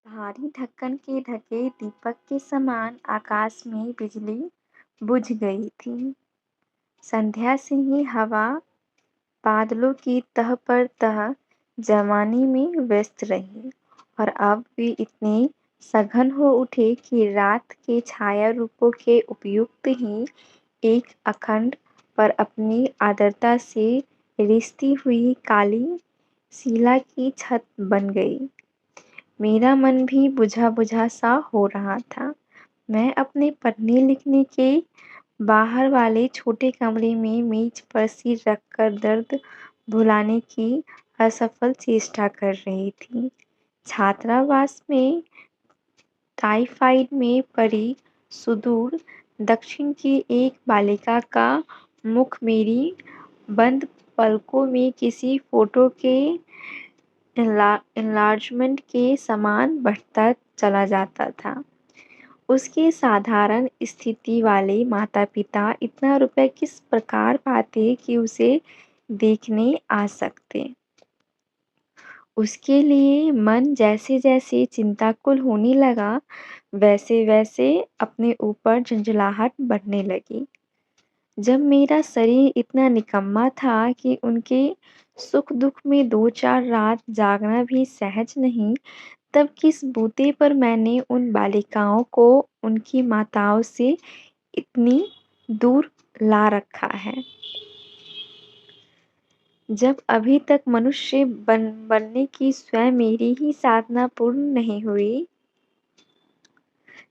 भारी ढक्कन के ढके दीपक के समान आकाश में बिजली बुझ गई थी। संध्या से ही हवा बादलों की तह पर तह जमाने में व्यस्त रही और अब वे इतने सघन हो उठे कि रात के छाया रूपों के उपयुक्त ही एक अखंड पर अपनी आर्द्रता से रिश्ती हुई काली शिला की छत बन गई। मेरा मन भी बुझा-बुझा सा हो रहा था। मैं अपने पढ़ने-लिखने के बाहर वाले छोटे कमरे में मेज पर सिर रखकर दर्द भुलाने की असफल चेष्टा कर रही थी। छात्रावास में टाइफाइड में पड़ी सुदूर दक्षिण की एक बालिका का मुख मेरी बंद पलकों में किसी फोटो के एनलार्जमेंट के समान बढ़ता चला जाता था। उसके साधारण स्थिति वाले माता-पिता इतना रुपया किस प्रकार पाते कि उसे देखने आ सकते। उसके लिए मन जैसे-जैसे चिंताकुल होने लगा, वैसे-वैसे अपने ऊपर झंझलाहट बढ़ने लगी। जब मेरा शरीर इतना निकम्मा था कि उनके सुख-दुख में 2-4 रात जागना भी सहज नहीं, तब किस बूते पर मैंने उन बालिकाओं को उनकी माताओं से इतनी दूर ला रखा है। जब अभी तक मनुष्य बनने की स्वयं मेरी ही साधना पूर्ण नहीं हुई,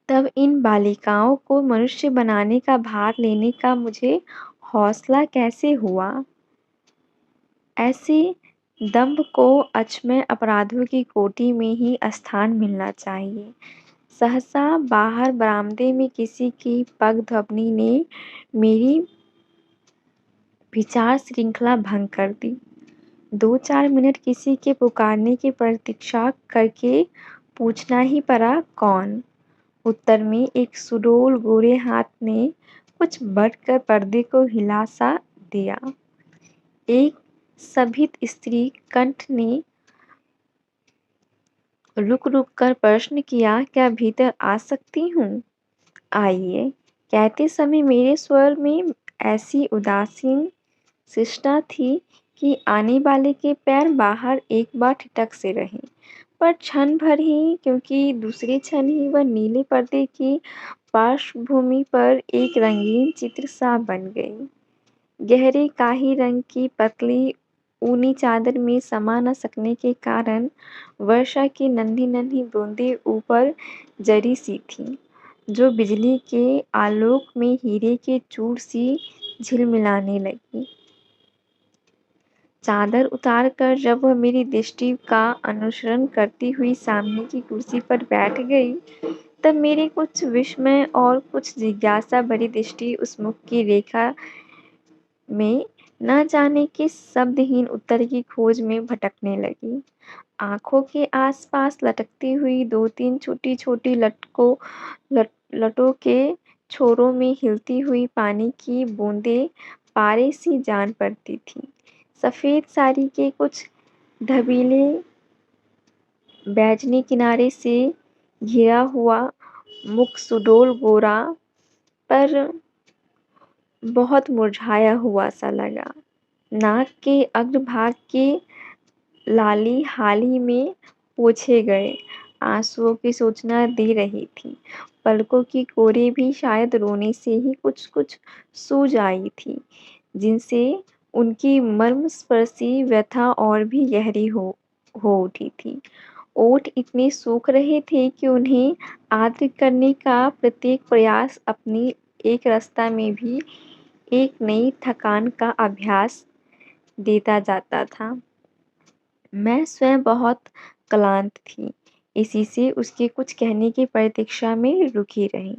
तब इन बालिकाओं को मनुष्य बनाने का भार लेने का मुझे हौसला कैसे हुआ? ऐसे दंभ को अक्षम्य अपराधों की कोटि में ही स्थान मिलना चाहिए। सहसा बाहर बरामदे में किसी की पगध्वनि ने मेरी विचार श्रृंखला भंग कर दी। 2-4 मिनट किसी के पुकारने की प्रतीक्षा करके पूछना ही पड़ा, कौन? उत्तर में एक सुडौल गोरे हाथ ने कुछ बढ़कर पर्दे को हिला सा दिया। एक सभित स्त्री कंठ ने रुक-रुक कर प्रश्न किया, क्या भीतर आ सकती हूँ? आइए, कहते समय मेरे स्वर में ऐसी उदासीन शिष्टता थी कि आने वाले के पैर बाहर एक बार ठिठक से रहे, पर क्षण भर ही, क्योंकि दूसरे क्षण ही वह नीले पर्दे की पार्श्वभूमि पर एक रंगीन चित्र सा बन गई। गहरे काही रंग की पतली ऊनी चादर में समा न सकने के कारण वर्षा की नन्ही-नन्ही बूंदें ऊपर जरी सी थीं, जो बिजली के आलोक में हीरे के चूड़ सी झिलमिलाने लगीं। चादर उतारकर जब वह मेरी दृष्टि का अनुसरण करती हुई सामने की कुर्सी पर बैठ गई, तब मेरी कुछ विस्मय और कुछ जिज्ञासा भरी दृष्टि उस मुख की रेखा में न जाने किस शब्दहीन उत्तर की खोज में भटकने लगी। आँखों के आस-पास लटकती हुई 2-3 छोटी-छोटी लटों के छोरों में हिलती हुई पानी की बूंदें पारे सी जान पड़ती थीं। सफ़ेद साड़ी के कुछ ढबीले बैजनी किनारे से घिरा हुआ मुख सुडौल गोरा, पर बहुत मुरझाया हुआ सा लगा। नाक के अग्रभाग के लाली हाल ही में पोंछे गए आँसुओं की सूचना दे रही थी। पलकों की कोरें भी शायद रोने से ही कुछ-कुछ सूज आई थीं, जिनसे उनकी मर्मस्पर्शी व्यथा और भी गहरी हो उठी थी। ओठ इतने सूख रहे थे कि उन्हें आर्द्र करने का प्रत्येक प्रयास अपनी एक रसता में भी एक नई थकान का आभास देता जाता था। मैं स्वयं बहुत क्लांत थी, इसी से उसके कुछ कहने की प्रतीक्षा में रुकी रही।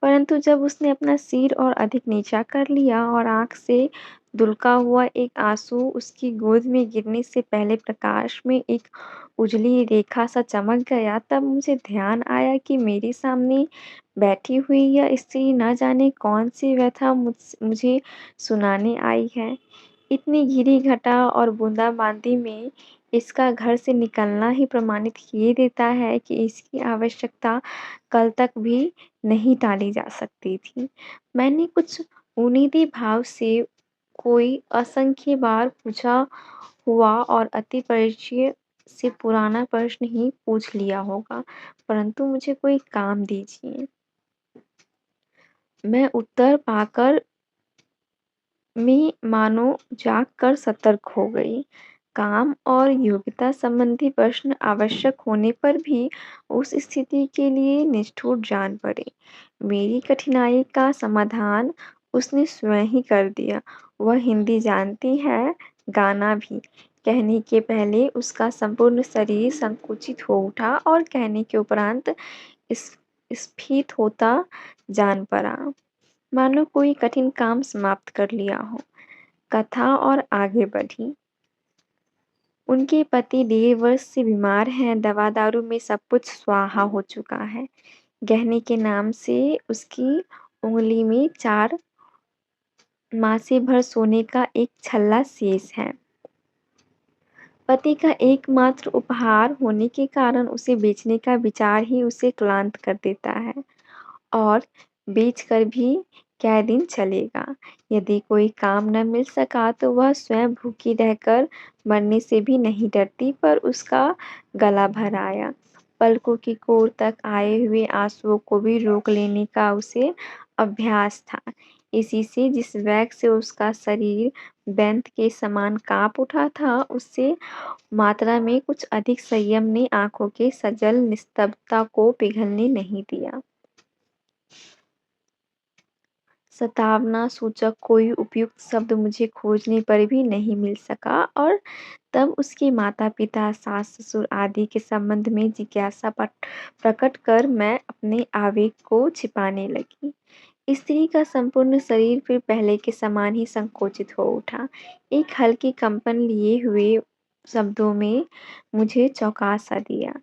परंतु जब उसने अपना सिर और अधिक नीचा कर लिया और आँख से धुलका हुआ एक आँसू उसकी गोद में गिरने से पहले प्रकाश में एक उजली रेखा सा चमक गया, तब मुझे ध्यान आया कि मेरे सामने बैठी हुई यह स्त्री न जाने कौन-सी व्यथा मुझे सुनाने आई है। इतनी घिरी घटा और बूंदाबांदी में इसका घर से निकलना ही प्रमाणित किए देता है कि इसकी आवश्यकता कल तक भी नहीं टाली जा सकती थी। मैंने कुछ उम्मीदी भाव से कोई असंख्य बार पूछा हुआ और अति परिचय से पुराना प्रश्न ही पूछ लिया होगा, परंतु मुझे कोई काम दीजिए। मैं उत्तर पाकर में मानो जाग कर सतर्क हो गई। काम और योग्यता संबंधी प्रश्न आवश्यक होने पर भी उस स्थिति के लिए निष्ठुर जान पड़े। मेरी कठिनाई का समाधान उसने स्वयं ही कर दिया। वह हिंदी जानती है, गाना भी। कहने के पहले उसका संपूर्ण शरीर संकुचित हो उठा और कहने के उपरांत इस स्फीत होता जान पड़ा। मानो कोई कठिन काम समाप्त कर लिया हो। कथा और आगे बढ़ी। उनके पति 1.5 वर्ष से बीमार हैं, दवा-दारू में सब कुछ स्वाहा हो चुका है। गहने के नाम से उसकी उँगली में 4 मासे भर सोने का एक छल्ला शेष है। पति का एकमात्र उपहार होने के कारण उसे बेचने का विचार ही उसे क्लांत कर देता है। और बेचकर भी क्या दिन चलेगा? यदि कोई काम न मिल सका तो वह स्वयं भूखी रहकर मरने से भी नहीं डरती, पर उसका गला भर आया। पलकों की कोर तक आए हुए आंसुओं को भी रोक लेने का उसे अभ्यास था। इसी से जिस वेग से उसका शरीर बेंत के समान काँप उठा था, उससे मात्रा में कुछ अधिक संयम ने आँखों के सजल निस्तब्धता को पिघलने नहीं दिया। सतावना सूचक कोई उपयुक्त शब्द मुझे खोजने पर भी नहीं मिल सका और तब उसके माता-पिता, सास-ससुर आदि के संबंध में जिज्ञासा प्रकट कर मैं अपने आवेग को छिपाने लगी। स्त्री का संपूर्ण शरीर फिर पहले के समान ही संकोचित हो उठा। एक हल्की कंपन लिए हुए शब्दों में मुझे चौंका-सा दिया।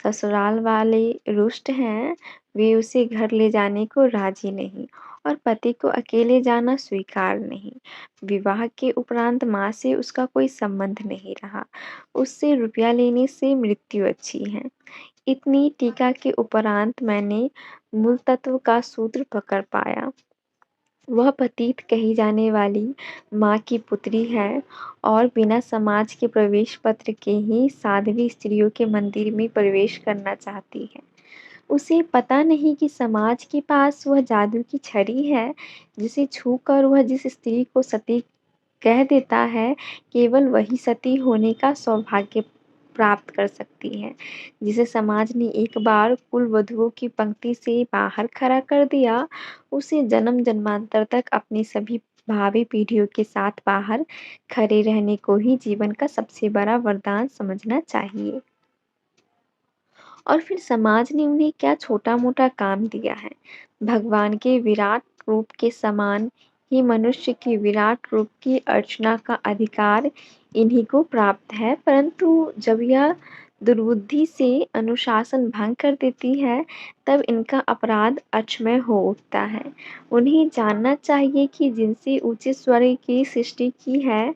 ससुराल वाले रुष्ट हैं, वे उसे घर ले जाने को राजी नहीं और पति को अकेले जाना स्वीकार नहीं। विवाह के उपरांत माँ से उसका कोई संबंध नहीं रहा। उससे रुपया लेने से मृत्यु अच्छी है। इतनी टीका के उपरांत मैंने मूल तत्व का सूत्र पकड़ पाया। वह पतित कही जाने वाली माँ की पुत्री है और बिना समाज के प्रवेश पत्र के ही साध्वी स्त्रियों के मंदिर में प्रवेश करना चाहती है। उसे पता नहीं कि समाज के पास वह जादू की छड़ी है, जिसे छूकर वह जिस स्त्री को सती कह देता है, केवल वही सती होने का सौभाग्य प्राप्त कर सकती है। जिसे समाज ने एक बार कुल वधुओं की पंक्ति से बाहर खड़ा कर दिया, उसे जन्म-जन्मांतर तक अपनी सभी भावी पीढ़ियों के साथ बाहर खड़े रहने को ही जीवन का सबसे बड़ा वरदान समझना चाहिए। और फिर समाज ने उन्हें क्या छोटा-मोटा काम दिया है। भगवान के विराट रूप के समान ही मनुष्य की विराट रूप की अर्चना का अधिकार इन्हीं को प्राप्त है, परंतु जब यह दुर्बुद्धि से अनुशासन भंग कर देती है, तब इनका अपराध अक्षम्य हो उठता है। उन्हें जानना चाहिए कि जिनसे ऊँचे स्वर्ग की सृष्टि की है,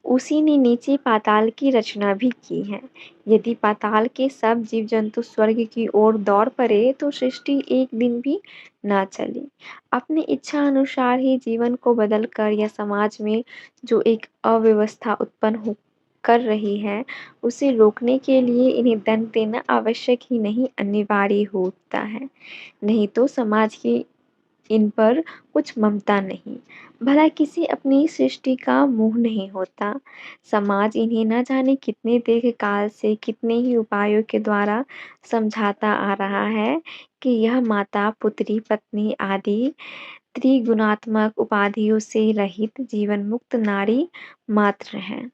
उसी ने नीचे पाताल की रचना भी की है। यदि पाताल के सब जीव-जंतु स्वर्ग की ओर दौड़ पड़े तो सृष्टि एक दिन भी ना चले। अपनी इच्छा अनुसार ही जीवन को बदल कर या समाज में जो एक अव्यवस्था उत्पन्न कर रही है, उसे रोकने के लिए इन्हें दंड देना आवश्यक ही नहीं, अनिवार्य होता है। नहीं तो समाज की इन पर कुछ ममता नहीं। भला किसी अपनी सृष्टि का मोह नहीं होता। समाज इन्हें न जाने कितने दीर्घकाल से कितने ही उपायों के द्वारा समझाता आ रहा है कि यह माता, पुत्री, पत्नी आदि त्रिगुणात्मक उपाधियों से रहित जीवन-मुक्त नारी मात्र है।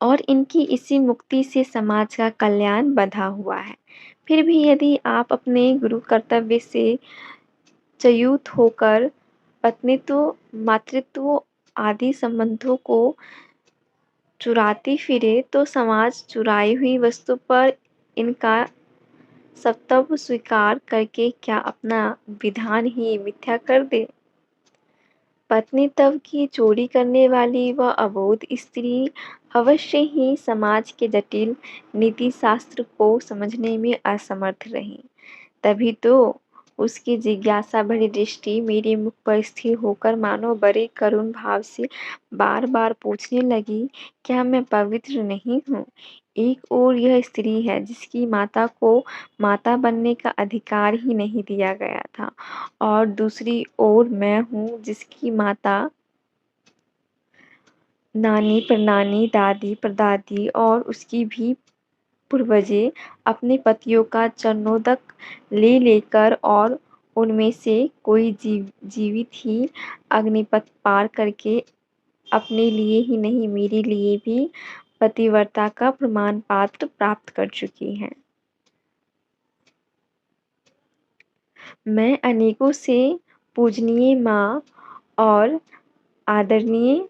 और इनकी इसी मुक्ति से समाज का कल्याण बंधा हुआ है। फिर भी यदि आप अपने गुरु कर्तव्य से च्युत होकर पत्नीत्व, मातृत्व आदि संबंधों को चुराती फिरे तो समाज चुराई हुई वस्तु पर इनका सत्व स्वीकार करके क्या अपना विधान ही मिथ्या कर दे? पत्नीत्व की चोरी करने वाली वह अबोध स्त्री अवश्य ही समाज के जटिल नीतिशास्त्र को समझने में असमर्थ रही। तभी तो उसकी जिज्ञासा भरी दृष्टि मेरे मुख पर स्थिर होकर मानो बड़े करुण भाव से बार-बार पूछने लगी, क्या मैं पवित्र नहीं हूँ? एक ओर यह स्त्री है जिसकी माता को माता बनने का अधिकार ही नहीं दिया गया था और दूसरी ओर मैं हूँ जिसकी माता नानी, प्रनानी, दादी, परदादी और उसकी भी पूर्वजें अपने पतियों का चरणोदक ले लेकर और उनमें से कोई जीवित ही अग्निपथ पार करके अपने लिए ही नहीं मेरे लिए भी पतिव्रता का प्रमाण पत्र प्राप्त कर चुकी हैं। मैं अनेकों से पूजनीय माँ और आदरणीय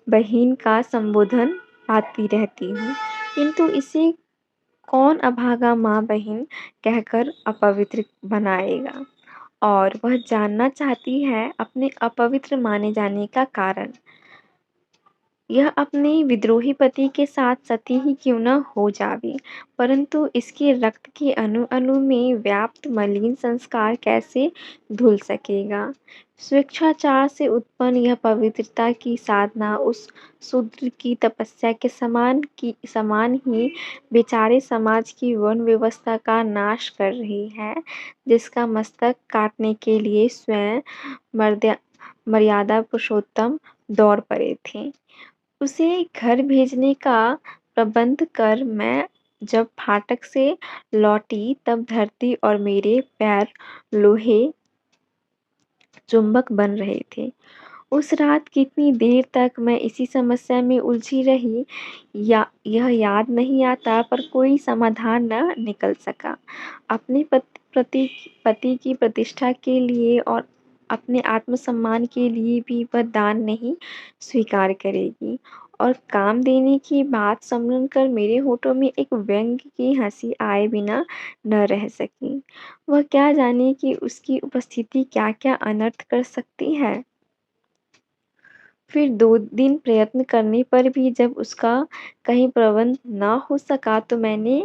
बहन का संबोधन पाती रहती हूँ, किंतु इसे कौन अभागा माँ-बहन कहकर अपवित्र बनाएगा? और वह जानना चाहती है अपने अपवित्र माने जाने का कारण। यह अपने विद्रोही पति के साथ सती ही क्यों न हो जावे, परंतु इसके रक्त के अणु-अणु में व्याप्त मलिन संस्कार कैसे धुल सकेगा? स्वेच्छाचार से उत्पन्न यह पवित्रता की साधना उस शूद्र की तपस्या के समान ही बेचारे समाज की वर्ण व्यवस्था का नाश कर रही है, जिसका मस्तक काटने के लिए स्वयं मर्यादा पुरुषोत्तम दौड़ पड़े थे। उसे घर भेजने का प्रबंध कर मैं जब फाटक से लौटी तब धरती और मेरे पैर लोहे चुंबक बन रहे थे। उस रात कितनी देर तक मैं इसी समस्या में उलझी रही या यह याद नहीं आता, पर कोई समाधान न निकल सका। अपने पति की प्रतिष्ठा के लिए और अपने आत्मसम्मान के लिए भी वह दान नहीं स्वीकार करेगी और काम देने की बात स्मरण कर मेरे होठों में एक व्यंग की हंसी आए बिना न रह सकी। वह क्या जाने कि उसकी उपस्थिति क्या-क्या अनर्थ कर सकती है। फिर 2 दिन प्रयत्न करने पर भी जब उसका कहीं प्रबंध न हो सका तो मैंने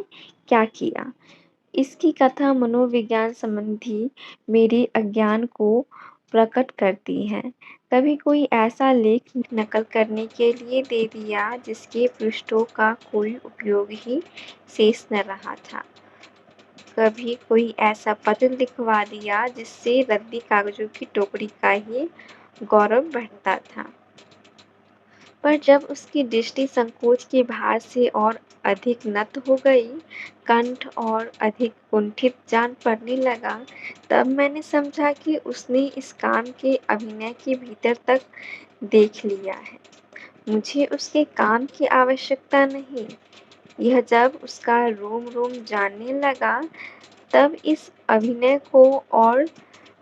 क्या किया? इसकी कथा मनोविज्ञान संबंधी मेरे अज्ञान को प्रकट करती है। कभी कोई ऐसा लेख नकल करने के लिए दे दिया जिसके पृष्ठों का कोई उपयोग ही शेष न रहा था। कभी कोई ऐसा पत्र लिखवा दिया जिससे रद्दी कागजों की टोकरी का ही गौरव बढ़ता था। पर जब उसकी दृष्टि संकोच के भार से और अधिक नत हो गई, कंठ और अधिक कुंठित जान पड़ने लगा, तब मैंने समझा कि उसने इस काम के अभिनय के भीतर तक देख लिया है। मुझे उसके काम की आवश्यकता नहीं। यह जब उसका रोम-रोम जानने लगा, तब इस अभिनय को और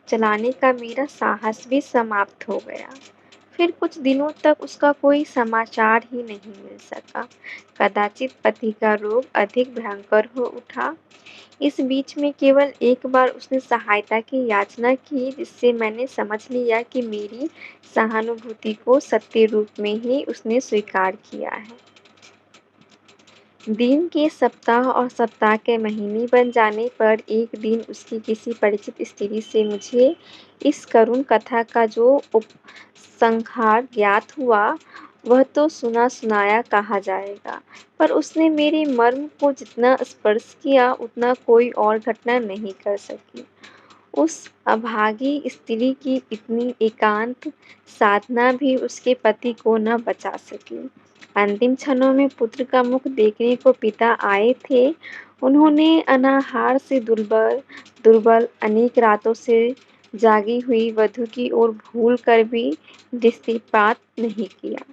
चलाने का मेरा साहस भी समाप्त हो गया। फिर कुछ दिनों तक उसका कोई समाचार ही नहीं मिल सका। कदाचित पति का रोग अधिक भयंकर हो उठा। इस बीच में केवल एक बार उसने सहायता की याचना की, जिससे मैंने समझ लिया कि मेरी सहानुभूति को सत्य रूप में ही उसने स्वीकार किया है। दिन के सप्ताह और सप्ताह के महीने बन जाने पर एक दिन उसकी किसी परिचित स्त्री से मुझे इस करुण कथा का जो उपसंहार ज्ञात हुआ, वह तो सुना-सुनाया कहा जाएगा, पर उसने मेरे मर्म को जितना स्पर्श किया उतना कोई और घटना नहीं कर सकी। उस अभागी स्त्री की इतनी एकांत साधना भी उसके पति को न बचा सकी। अंतिम क्षणों में पुत्र का मुख देखने को पिता आए थे। उन्होंने अनाहार से दुर्बल अनेक रातों से जागी हुई वधू की ओर भूल कर भी दृष्टिपात नहीं किया।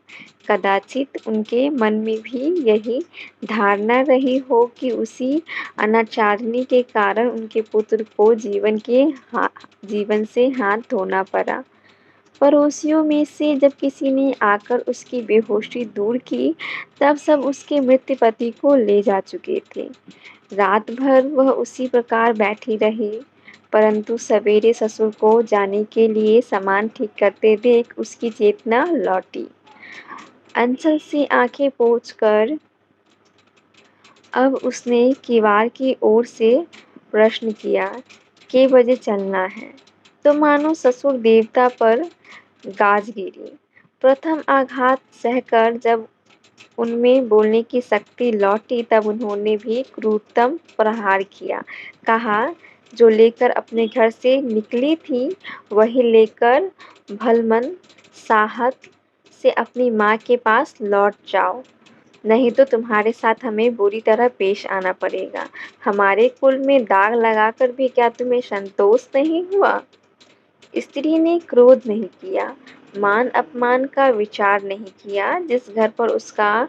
कदाचित उनके मन में भी यही धारणा रही हो कि उसी अनाचारिणी के कारण उनके पुत्र को जीवन से हाथ धोना पड़ा। पड़ोसियों में से जब किसी ने आकर उसकी बेहोशी दूर की, तब सब उसके मृत पति को ले जा चुके थे। रात भर वह उसी प्रकार बैठी रही, परंतु सवेरे ससुर को जाने के लिए सामान ठीक करते देख उसकी चेतना लौटी। अंचल से आंखें पोंछकर अब उसने किवाड़ की ओर से प्रश्न किया, "कै बजे चलना है?" तो मानो ससुर देवता पर गाज गिरी। प्रथम आघात सहकर जब उनमें बोलने की शक्ति लौटी तब उन्होंने भी क्रूरतम प्रहार किया। कहा, "जो लेकर अपने घर से निकली थी वही लेकर भलमन साहस से अपनी माँ के पास लौट जाओ, नहीं तो तुम्हारे साथ हमें बुरी तरह पेश आना पड़ेगा। हमारे कुल में दाग लगाकर भी क्या तुम्हें संतोष नहीं हुआ?" स्त्री ने क्रोध नहीं किया, मान अपमान का विचार नहीं किया। जिस घर पर उसका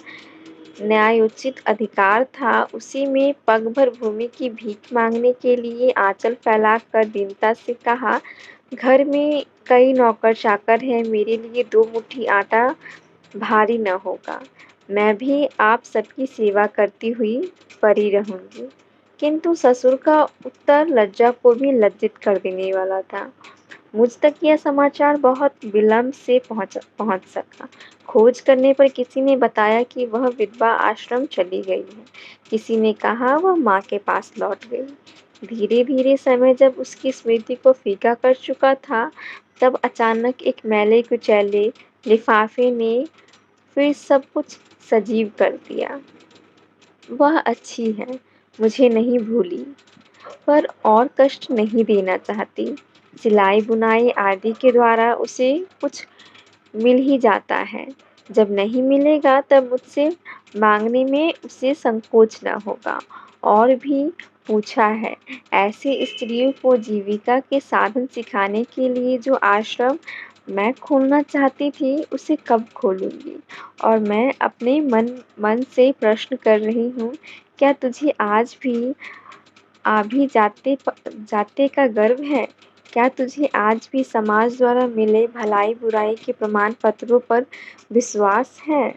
न्यायोचित अधिकार था, उसी में पगभर भूमि की भीख मांगने के लिए आंचल फैलाकर दीनता से कहा, "घर में कई नौकर-चाकर हैं, मेरे लिए 2 मुट्ठी आटा भारी न होगा। मैं भी आप सबकी सेवा करती हुई पड़ी रहूँगी।" किंतु ससुर का उत्तर लज्जा को भी लज्जित कर देने वाला था। मुझ तक यह समाचार बहुत विलंब से पहुँच सका। खोज करने पर किसी ने बताया कि वह विधवा आश्रम चली गई है। किसी ने कहा वह माँ के पास लौट गई। धीरे-धीरे समय जब उसकी स्मृति को फीका कर चुका था, तब अचानक एक मैले-कुचैले लिफाफे ने फिर सब कुछ सजीव कर दिया। वह अच्छी है, मुझे नहीं भूली, पर और कष्ट नहीं देना चाहती। सिलाई-बुनाई आदि के द्वारा उसे कुछ मिल ही जाता है। जब नहीं मिलेगा तब मुझसे माँगने में उसे संकोच न होगा। और भी पूछा है, ऐसी स्त्रियों को जीविका के साधन सिखाने के लिए जो आश्रम मैं खोलना चाहती थी, उसे कब खोलूँगी? और मैं अपने मन मन से प्रश्न कर रही हूँ, क्या तुझे आज भी आभी जाते का गर्व है? क्या तुझे आज भी समाज द्वारा मिले भलाई-बुराई के प्रमाण पत्रों पर विश्वास है?